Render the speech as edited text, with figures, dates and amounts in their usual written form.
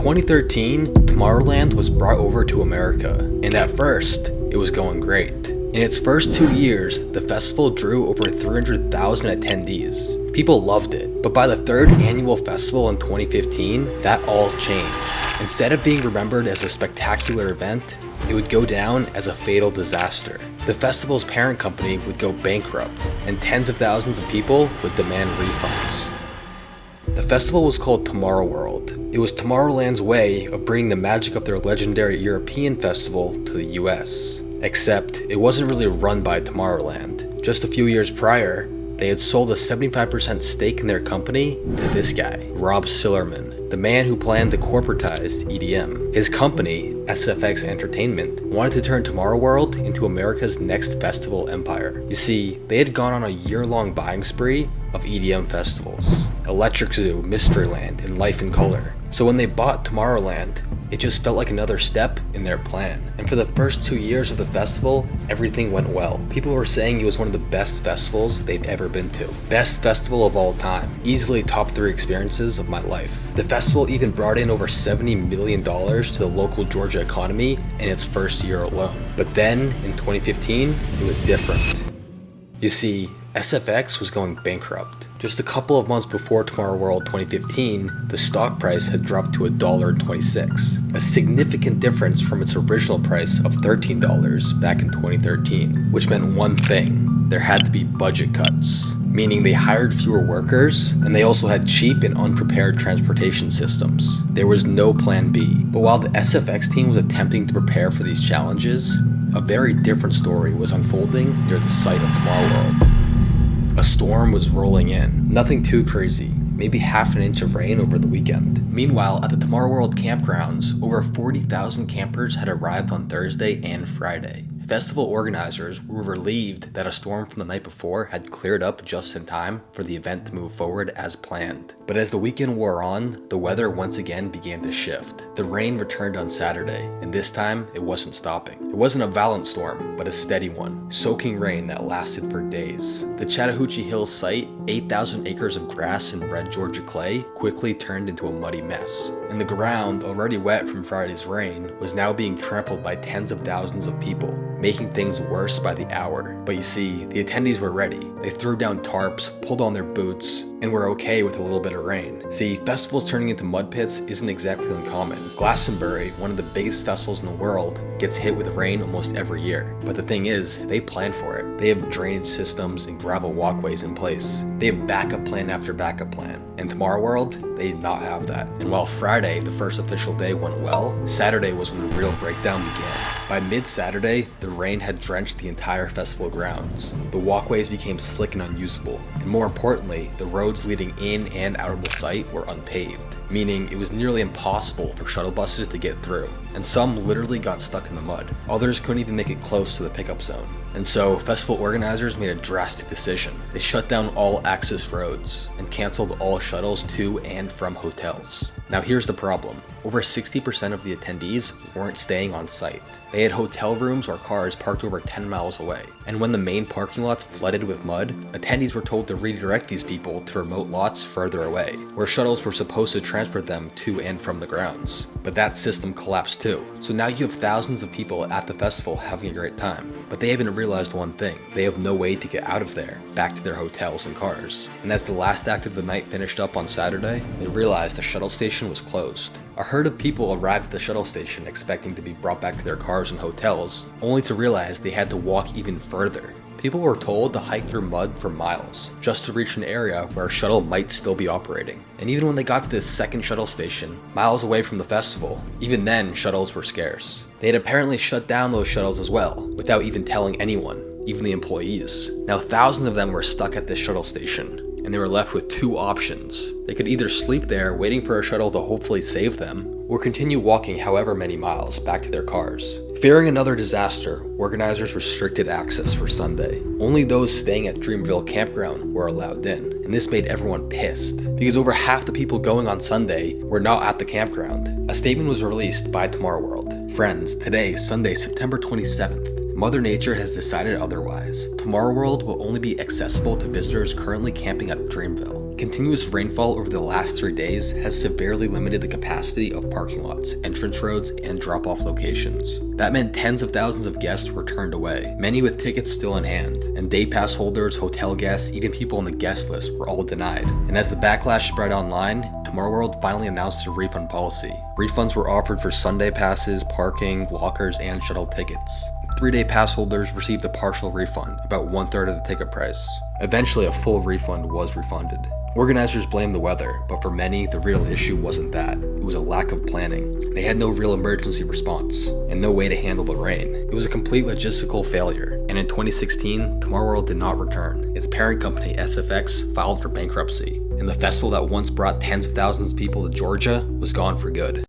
2013, Tomorrowland was brought over to America, and at first, it was going great. In its first 2 years, the festival drew over 300,000 attendees. People loved it, but by the third annual festival in 2015, that all changed. Instead of being remembered as a spectacular event, it would go down as a fatal disaster. The festival's parent company would go bankrupt, and tens of thousands of people would demand refunds. The festival was called TomorrowWorld. It was Tomorrowland's way of bringing the magic of their legendary European festival to the US. Except, it wasn't really run by Tomorrowland. Just a few years prior, they had sold a 75% stake in their company to this guy, Rob Sillerman, the man who planned to corporatize EDM. His company, SFX Entertainment, wanted to turn TomorrowWorld into America's next festival empire. You see, they had gone on a year-long buying spree of EDM festivals, Electric Zoo, Mysteryland, and Life in Color. So when they bought Tomorrowland, it just felt like another step in their plan. And for the first 2 years of the festival, everything went well. People were saying it was one of the best festivals they'd ever been to. Best festival of all time. Easily top 3 experiences of my life. The festival even brought in over $70 million to the local Georgia economy in its first year alone. But then, in 2015, it was different. You see, SFX was going bankrupt. Just a couple of months before TomorrowWorld 2015, the stock price had dropped to $1.26, a significant difference from its original price of $13 back in 2013, which meant one thing: there had to be budget cuts, meaning they hired fewer workers, and they also had cheap and unprepared transportation systems. There was no plan B. But while the SFX team was attempting to prepare for these challenges, a very different story was unfolding near the site of TomorrowWorld. A storm was rolling in. Nothing too crazy, maybe half an inch of rain over the weekend. Meanwhile, at the TomorrowWorld campgrounds, over 40,000 campers had arrived on Thursday and Friday. Festival organizers were relieved that a storm from the night before had cleared up just in time for the event to move forward as planned. But as the weekend wore on, the weather once again began to shift. The rain returned on Saturday, and this time it wasn't stopping. It wasn't a violent storm, but a steady one, soaking rain that lasted for days. The Chattahoochee Hills site, 8,000 acres of grass and red Georgia clay, quickly turned into a muddy mess. And the ground, already wet from Friday's rain, was now being trampled by tens of thousands of people, making things worse by the hour. But you see, the attendees were ready. They threw down tarps, pulled on their boots, and were okay with a little bit of rain. See, festivals turning into mud pits isn't exactly uncommon. Glastonbury, one of the biggest festivals in the world, gets hit with rain almost every year. But the thing is, they plan for it. They have drainage systems and gravel walkways in place. They have backup plan after backup plan. And TomorrowWorld, they did not have that. And while Friday, the first official day, went well, Saturday was when the real breakdown began. By mid-Saturday, the rain had drenched the entire festival grounds. The walkways became slick and unusable, and more importantly, the roads leading in and out of the site were unpaved, meaning it was nearly impossible for shuttle buses to get through, and some literally got stuck in the mud. Others couldn't even make it close to the pickup zone. And so, festival organizers made a drastic decision. They shut down all access roads and canceled all shuttles to and from hotels. Now here's the problem. Over 60% of the attendees weren't staying on site. They had hotel rooms or cars parked over 10 miles away. And when the main parking lots flooded with mud, attendees were told to redirect these people to remote lots further away, where shuttles were supposed to transport them to and from the grounds. But that system collapsed too. So now you have thousands of people at the festival having a great time. But they haven't realized one thing. They have no way to get out of there, back to their hotels and cars. And as the last act of the night finished up on Saturday, they realized the shuttle station was closed. A herd of people arrived at the shuttle station expecting to be brought back to their cars and hotels, only to realize they had to walk even further. People were told to hike through mud for miles, just to reach an area where a shuttle might still be operating. And even when they got to this second shuttle station, miles away from the festival, even then shuttles were scarce. They had apparently shut down those shuttles as well, without even telling anyone, even the employees. Now thousands of them were stuck at this shuttle station, and they were left with 2 options. They could either sleep there waiting for a shuttle to hopefully save them, or continue walking however many miles back to their cars. Fearing another disaster, organizers restricted access for Sunday. Only those staying at Dreamville Campground were allowed in, and this made everyone pissed, because over half the people going on Sunday were not at the campground. A statement was released by TomorrowWorld. Friends, today, Sunday, September 27th, Mother Nature has decided otherwise. TomorrowWorld will only be accessible to visitors currently camping at Dreamville. Continuous rainfall over the last 3 days has severely limited the capacity of parking lots, entrance roads, and drop-off locations. That meant tens of thousands of guests were turned away, many with tickets still in hand, and day pass holders, hotel guests, even people on the guest list were all denied. And as the backlash spread online, TomorrowWorld finally announced a refund policy. Refunds were offered for Sunday passes, parking, lockers, and shuttle tickets. 3-day pass holders received a partial refund, about 1/3 of the ticket price. Eventually, a full refund was refunded. Organizers blamed the weather, but for many, the real issue wasn't that. It was a lack of planning. They had no real emergency response, and no way to handle the rain. It was a complete logistical failure, and in 2016, TomorrowWorld did not return. Its parent company, SFX, filed for bankruptcy, and the festival that once brought tens of thousands of people to Georgia was gone for good.